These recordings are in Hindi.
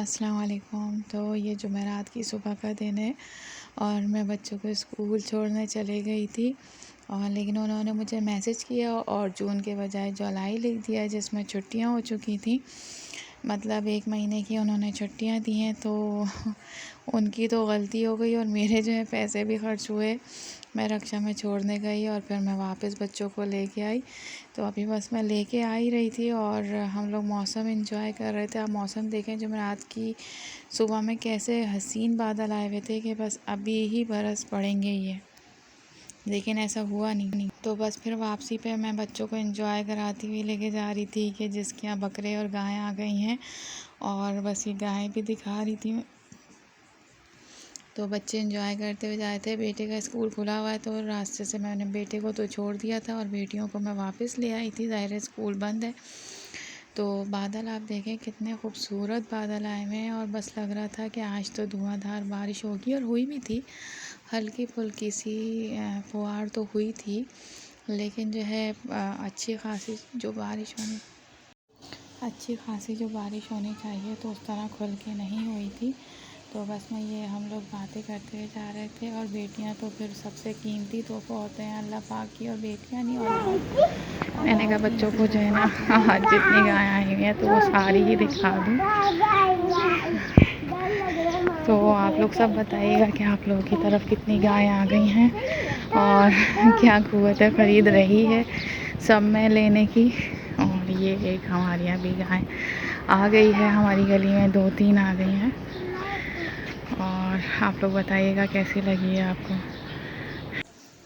अस्सलाम वालेकुम। तो ये जुमेरात की सुबह का दिन है और मैं बच्चों को स्कूल छोड़ने चली गई थी और लेकिन उन्होंने मुझे मैसेज किया और जून के बजाय जुलाई लिख दिया, जिसमें छुट्टियां हो चुकी थी। मतलब 1 महीने की उन्होंने छुट्टियां दी हैं, तो उनकी तो गलती हो गई और मेरे जो है पैसे भी ख़र्च हुए। मैं रक्षा में छोड़ने गई और फिर मैं वापस बच्चों को लेके आई। तो अभी बस मैं लेके आ ही रही थी और हम लोग मौसम एंजॉय कर रहे थे। आप मौसम देखें जुमेरात की सुबह में कैसे हसीन बादल आए हुए थे कि बस अभी ही बरस पड़ेंगे ये, लेकिन ऐसा हुआ नहीं। तो बस फिर वापसी पे मैं बच्चों को एंजॉय कराती हुई लेके जा रही थी कि जिसके यहाँ बकरे और गायें आ गई हैं और बस ये गायें भी दिखा रही थी। तो बच्चे एंजॉय करते हुए जाए थे। बेटे का स्कूल खुला हुआ है तो रास्ते से मैंने बेटे को तो छोड़ दिया था और बेटियों को मैं वापस ले आई थी। ज़ाहिर है स्कूल बंद है। तो बादल आप देखें कितने खूबसूरत बादल आए हुए हैं और बस लग रहा था कि आज तो धुआंधार बारिश होगी, और हुई भी थी। हल्की फुल्की सी फुहार तो हुई थी, लेकिन जो है अच्छी खासी जो बारिश होनी चाहिए तो उस तरह खुल के नहीं हुई थी। तो बस मैं ये हम लोग बातें करते हुए जा रहे थे। और बेटियां तो फिर सबसे कीमती तोहफ़ा होते हैं अल्लाह पाक की, और बेटियां नहीं और मैंने कहा बच्चों को जो है ना आज जितनी गाय आई हुई हैं तो वो सारी ही दिखा दूँ। तो आप लोग सब बताइएगा कि आप लोगों की तरफ कितनी गाय आ गई हैं और क्या क़ुव्वत ख़रीद रही है सब में लेने की। और ये एक हमारे यहाँ भी गाय आ गई है, हमारी गली में 2-3 आ गई हैं। और आप लोग बताइएगा कैसी लगी है आपको।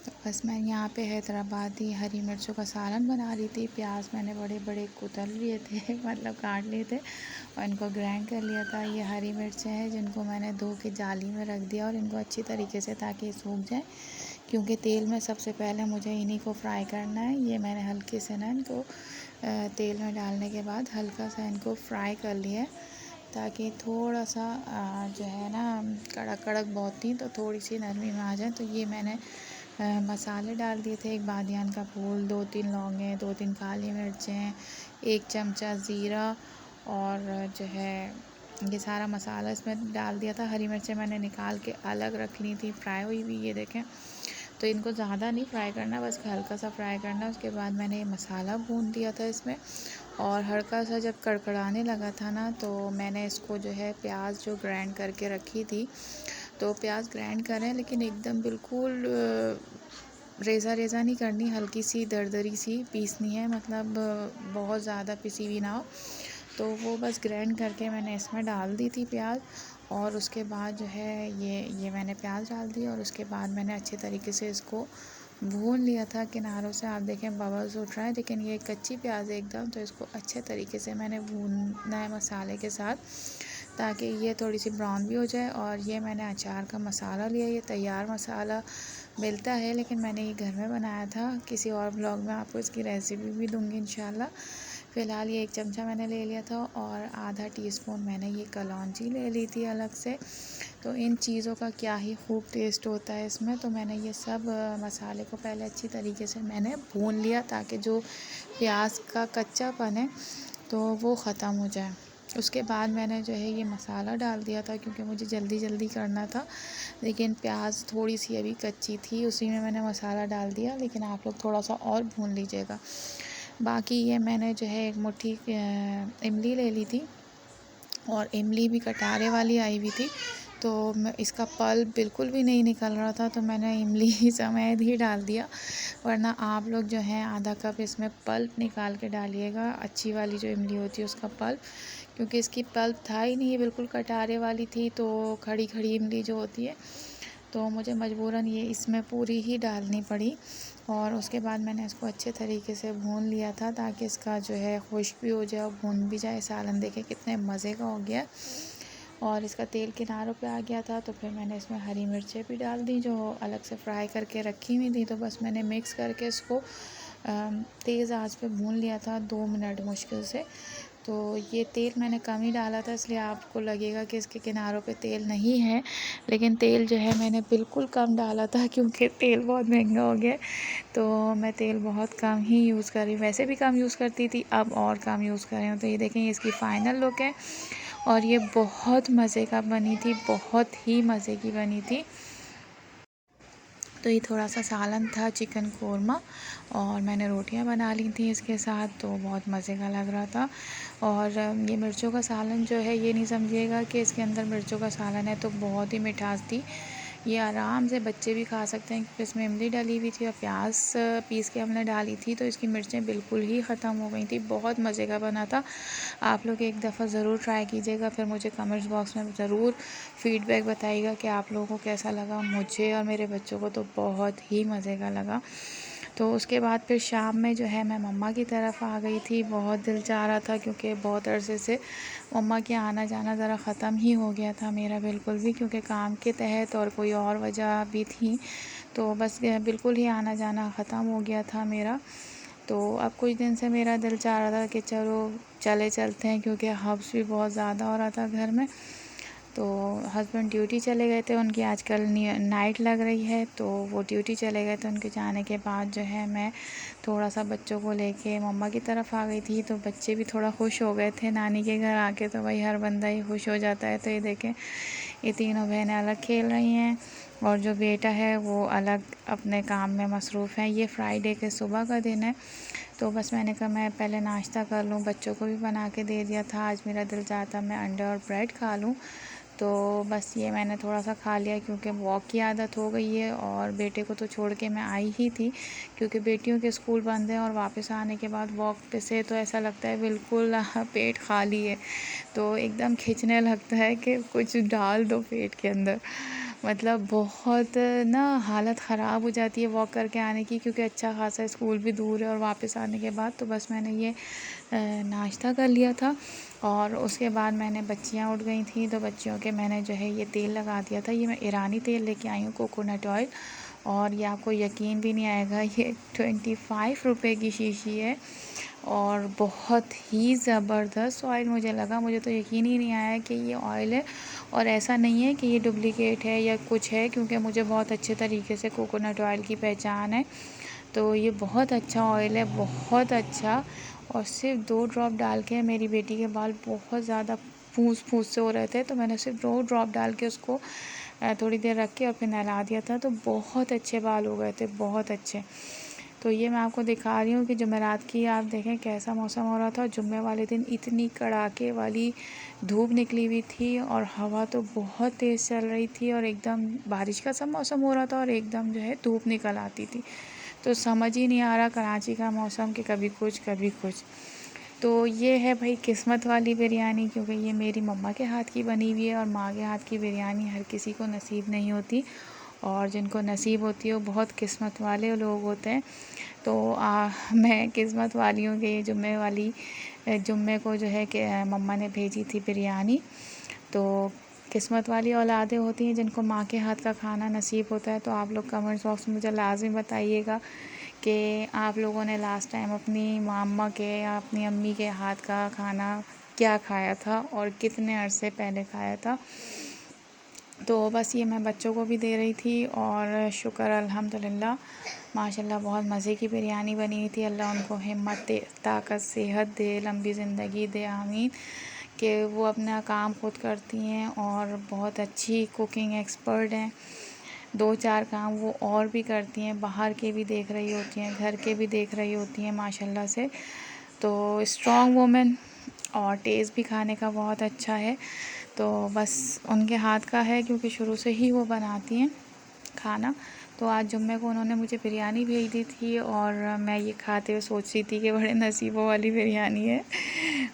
तो बस मैं यहाँ पे हैदराबादी हरी मिर्चों का सालन बना रही थी। प्याज मैंने बड़े बड़े कुतल लिए थे मतलब काट लिए थे और इनको ग्राइंड कर लिया था। ये हरी मिर्चें हैं जिनको मैंने धो के जाली में रख दिया और इनको अच्छी तरीके से ताकि सूख जाए, क्योंकि तेल में सबसे पहले मुझे इन्हीं को फ्राई करना है। ये मैंने हल्के से ना इनको तेल में डालने के बाद हल्का सा इनको फ्राई कर लिया है, ताकि थोड़ा सा जो है ना कड़क कड़क बहुत थी तो थोड़ी सी नरमी में आ जाए। तो ये मैंने मसाले डाल दिए थे। 1 बादियान का फूल, 2-3 लौंगे, 2-3 काली मिर्चें, 1 चमचा ज़ीरा और जो है ये सारा मसाला इसमें डाल दिया था। हरी मिर्चें मैंने निकाल के अलग रख ली थी फ्राई हुई हुई, ये देखें। तो इनको ज़्यादा नहीं फ्राई करना, बस हल्का सा फ्राई करना। उसके बाद मैंने ये मसाला भून दिया था इसमें, और हल्का सा जब कड़कड़ाने लगा था ना तो मैंने इसको जो है प्याज जो ग्राइंड करके रखी थी, तो प्याज ग्राइंड करें लेकिन एकदम बिल्कुल रेज़ा रेज़ा नहीं करनी, हल्की सी दरदरी सी पीसनी है, मतलब बहुत ज़्यादा पिसी हुई ना हो। तो वो बस ग्राइंड करके मैंने इसमें डाल दी थी प्याज। और उसके बाद जो है ये मैंने प्याज डाल दी और उसके बाद मैंने अच्छे तरीके से इसको भून लिया था। किनारों से आप देखें बबल्स उठ रहा है, लेकिन ये कच्ची प्याज है एकदम, तो इसको अच्छे तरीके से मैंने भूनना है मसाले के साथ, ताकि ये थोड़ी सी ब्राउन भी हो जाए। और ये मैंने अचार का मसाला लिया, ये तैयार मसाला मिलता है लेकिन मैंने ये घर में बनाया था। किसी और ब्लॉग में आपको इसकी रेसिपी भी दूंगी इंशाल्लाह। फ़िलहाल ये 1 चमचा मैंने ले लिया था और आधा टीस्पून मैंने ये कलौंजी ले ली थी अलग से। तो इन चीज़ों का क्या ही खूब टेस्ट होता है इसमें। तो मैंने ये सब मसाले को पहले अच्छी तरीके से मैंने भून लिया, ताकि जो प्याज का कच्चापन है तो वो ख़त्म हो जाए। उसके बाद मैंने जो है ये मसाला डाल दिया था, क्योंकि मुझे जल्दी जल्दी करना था, लेकिन प्याज थोड़ी सी अभी कच्ची थी, उसी में मैंने मसाला डाल दिया। लेकिन आप लोग थोड़ा सा और भून लीजिएगा। बाकी ये मैंने जो है 1 मुट्ठी इमली ले ली थी, और इमली भी कटारे वाली आई हुई थी, तो मैं इसका पल्प बिल्कुल भी नहीं निकल रहा था, तो मैंने इमली समेत ही डाल दिया। वरना आप लोग जो है आधा कप इसमें पल्प निकाल के डालिएगा, अच्छी वाली जो इमली होती है उसका पल्प, क्योंकि इसकी पल्प था ही नहीं, ये बिल्कुल कटारे वाली थी। तो खड़ी खड़ी इमली जो होती है, तो मुझे मजबूरन ये इसमें पूरी ही डालनी पड़ी। और उसके बाद मैंने इसको अच्छे तरीके से भून लिया था, ताकि इसका जो है खुश्क भी हो जाए और भून भी जाए। सालन देखें कितने मज़े का हो गया, और इसका तेल किनारों पे आ गया था। तो फिर मैंने इसमें हरी मिर्चें भी डाल दी जो अलग से फ्राई करके रखी हुई थी। तो बस मैंने मिक्स करके इसको तेज़ आंच पे भून लिया था 2 मिनट मुश्किल से। तो ये तेल मैंने कम ही डाला था, इसलिए आपको लगेगा कि इसके किनारों पे तेल नहीं है, लेकिन तेल जो है मैंने बिल्कुल कम डाला था, क्योंकि तेल बहुत महंगा हो गया। तो मैं तेल बहुत कम ही यूज़ कर रही हूँ, वैसे भी कम यूज़ करती थी, अब और कम यूज़ कर रही हूँ। तो ये देखें इसकी फ़ाइनल लुक है, और ये बहुत मज़े का बनी थी, बहुत ही मज़े की बनी थी। तो ये थोड़ा सा सालन था, चिकन कोरमा, और मैंने रोटियां बना ली थी इसके साथ, तो बहुत मज़े का लग रहा था। और ये मिर्चों का सालन जो है, ये नहीं समझिएगा कि इसके अंदर मिर्चों का सालन है, तो बहुत ही मिठास थी। ये आराम से बच्चे भी खा सकते हैं क्योंकि इसमें इमली डली हुई थी और प्याज पीस के हमने डाली थी, तो इसकी मिर्चें बिल्कुल ही ख़त्म हो गई थी। बहुत मज़े का बना था। आप लोग एक दफ़ा ज़रूर ट्राई कीजिएगा, फिर मुझे कमेंट्स बॉक्स में ज़रूर फीडबैक बताइएगा कि आप लोगों को कैसा लगा। मुझे और मेरे बच्चों को तो बहुत ही मज़े का लगा। तो उसके बाद फिर शाम में जो है मैं मम्मा की तरफ आ गई थी। बहुत दिल चाह रहा था क्योंकि बहुत अरसे से मम्मा के आना जाना ज़रा ख़त्म ही हो गया था मेरा बिल्कुल भी, क्योंकि काम के तहत और कोई और वजह भी थी, तो बस बिल्कुल ही आना जाना ख़त्म हो गया था मेरा। तो अब कुछ दिन से मेरा दिल चाह रहा था कि चलो चलते हैं, क्योंकि हब्स भी बहुत ज़्यादा हो रहा था घर में। तो हस्बैंड ड्यूटी चले गए थे, उनकी आजकल नाइट लग रही है, तो वो ड्यूटी चले गए थे। उनके जाने के बाद जो है मैं थोड़ा सा बच्चों को लेके मम्मा की तरफ आ गई थी, तो बच्चे भी थोड़ा खुश हो गए थे नानी के घर आके। तो भाई हर बंदा ही खुश हो जाता है। तो ये देखें, ये तीनों बहनें अलग खेल रही हैं और जो बेटा है वो अलग अपने काम में मसरूफ़ है। ये फ्राइडे के सुबह का दिन है, तो बस मैंने कहा मैं पहले नाश्ता कर लूँ। बच्चों को भी बना के दे दिया था। आज मेरा दिल चाहता मैं अंडे और ब्रेड खा लूँ, तो बस ये मैंने थोड़ा सा खा लिया क्योंकि वॉक की आदत हो गई है। और बेटे को तो छोड़ के मैं आई ही थी, क्योंकि बेटियों के स्कूल बंद हैं और वापस आने के बाद वॉक पे से तो ऐसा लगता है बिल्कुल पेट खाली है, तो एकदम खींचने लगता है कि कुछ डाल दो पेट के अंदर। मतलब बहुत ना हालत ख़राब हो जाती है वॉक करके आने की, क्योंकि अच्छा खासा स्कूल भी दूर है और वापस आने के बाद तो बस मैंने ये नाश्ता कर लिया था। और उसके बाद मैंने बच्चियाँ उठ गई थी, तो बच्चियों के मैंने जो है ये तेल लगा दिया था। ये मैं ईरानी तेल लेके आई हूँ, कोकोनट ऑयल, और ये आपको यकीन भी नहीं आएगा, ये 25 रुपए की शीशी है और बहुत ही ज़बरदस्त ऑयल मुझे लगा। मुझे तो यकीन ही नहीं आया कि ये ऑयल है, और ऐसा नहीं है कि ये डुप्लिकेट है या कुछ है, क्योंकि मुझे बहुत अच्छे तरीके से कोकोनट ऑयल की पहचान है। तो ये बहुत अच्छा ऑयल है, बहुत अच्छा। और सिर्फ 2 ड्रॉप डाल के मेरी बेटी के बाल बहुत ज़्यादा फूंस फूंस से हो रहे थे, तो मैंने सिर्फ 2 ड्रॉप डाल के उसको थोड़ी देर रख के और फिर नहला दिया था, तो बहुत अच्छे बाल हो गए थे, बहुत अच्छे। तो ये मैं आपको दिखा रही हूँ कि जुमेरात की आप देखें कैसा मौसम हो रहा था। जुम्मे वाले दिन इतनी कड़ाके वाली धूप निकली हुई थी और हवा तो बहुत तेज़ चल रही थी, और एकदम बारिश का सा मौसम हो रहा था और एकदम जो है धूप निकल आती थी। तो समझ ही नहीं आ रहा कराची का मौसम कि कभी कुछ कभी कुछ। तो ये है भाई किस्मत वाली बिरयानी, क्योंकि ये मेरी मम्मा के हाथ की बनी हुई है, और माँ के हाथ की बिरयानी हर किसी को नसीब नहीं होती, और जिनको नसीब होती है वो बहुत किस्मत वाले लोग होते हैं। तो मैं किस्मत वाली हूँ कि ये जुम्मे को जो है कि मम्मा ने भेजी थी बिरयानी। तो किस्मत वाली औलादें होती हैं जिनको माँ के हाथ का खाना नसीब होता है। तो आप लोग कमेंट्स बॉक्स में मुझे लाज़िम बताइएगा कि आप लोगों ने लास्ट टाइम अपनी मम्मा के या अपनी अम्मी के हाथ का खाना क्या खाया था और कितने अरसे पहले खाया था। तो बस ये मैं बच्चों को भी दे रही थी, और शुक्र अल्हम्दुलिल्लाह माशाल्लाह बहुत मज़े की बिरयानी बनी हुई थी। अल्लाह उनको हिम्मत दे, ताकत, सेहत दे, लंबी ज़िंदगी दे, आमीन। कि वो अपना काम खुद करती हैं और बहुत अच्छी कुकिंग एक्सपर्ट हैं। 2-4 काम वो और भी करती हैं, बाहर के भी देख रही होती हैं, घर के भी देख रही होती हैं माशाल्लाह से। तो स्ट्रॉन्ग वुमेन, और टेस्ट भी खाने का बहुत अच्छा है। तो बस उनके हाथ का है, क्योंकि शुरू से ही वो बनाती हैं खाना। तो आज जुम्मे को उन्होंने मुझे बिरयानी भेज दी थी, और मैं ये खाते हुए सोच रही थी कि बड़े नसीबों वाली बिरयानी है,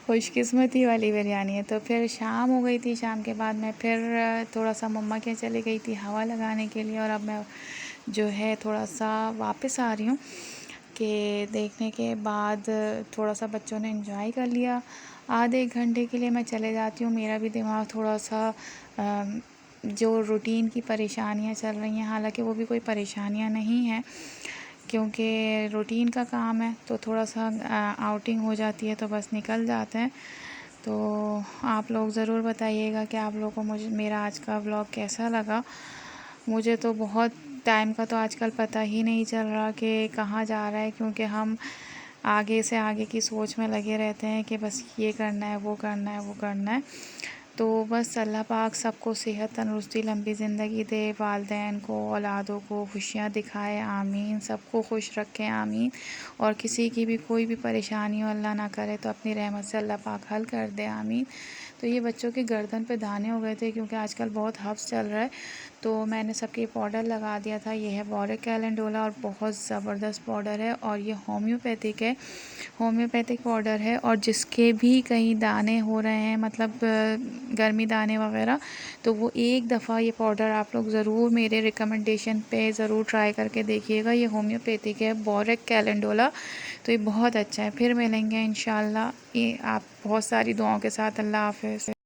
खुशकिस्मती वाली बिरयानी है। तो फिर शाम हो गई थी, शाम के बाद मैं फिर थोड़ा सा मम्मा के चली गई थी हवा लगाने के लिए, और अब मैं जो है थोड़ा सा वापस आ रही हूँ कि देखने के बाद थोड़ा सा बच्चों ने एंजॉय कर लिया। आधे 1 घंटे के लिए मैं चले जाती हूँ, मेरा भी दिमाग थोड़ा सा जो रूटीन की परेशानियाँ चल रही हैं, हालांकि वो भी कोई परेशानियाँ नहीं हैं, क्योंकि रूटीन का काम है, तो थोड़ा सा आउटिंग हो जाती है तो बस निकल जाते हैं। तो आप लोग ज़रूर बताइएगा कि आप लोगों को मुझे मेरा आज का व्लॉग कैसा लगा। मुझे तो बहुत टाइम का तो आजकल पता ही नहीं चल रहा कि कहाँ जा रहा है, क्योंकि हम आगे से आगे की सोच में लगे रहते हैं कि बस ये करना है, वो करना है, वो करना है। तो बस अल्लाह पाक सबको सेहत तंदुरुस्ती लंबी ज़िंदगी दे, वालिदैन को औलादों को खुशियाँ दिखाए, आमीन। सबको खुश रखें, आमीन। और किसी की भी कोई भी परेशानी हो अल्लाह ना करे तो अपनी रहमत से अल्लाह पाक हल कर दे, आमीन। तो ये बच्चों के गर्दन पे दाने हो गए थे क्योंकि आजकल बहुत हब्स चल रहा है, तो मैंने सबके पाउडर लगा दिया था। ये है बॉरिक कैलेंडोला और बहुत ज़बरदस्त पाउडर है और ये होम्योपैथिक है, होम्योपैथिक पाउडर है। और जिसके भी कहीं दाने हो रहे हैं, मतलब गर्मी दाने वगैरह, तो वो एक दफ़ा ये पाउडर आप लोग ज़रूर मेरे रिकमेंडेशन पे ज़रूर ट्राई करके देखिएगा। ये होम्योपैथिक है, बॉरिक कैलेंडोला, तो ये बहुत अच्छा है। फिर मिलेंगे इंशाल्लाह, ये आप बहुत सारी दुआओं के साथ। अल्लाह हाफ़िज़।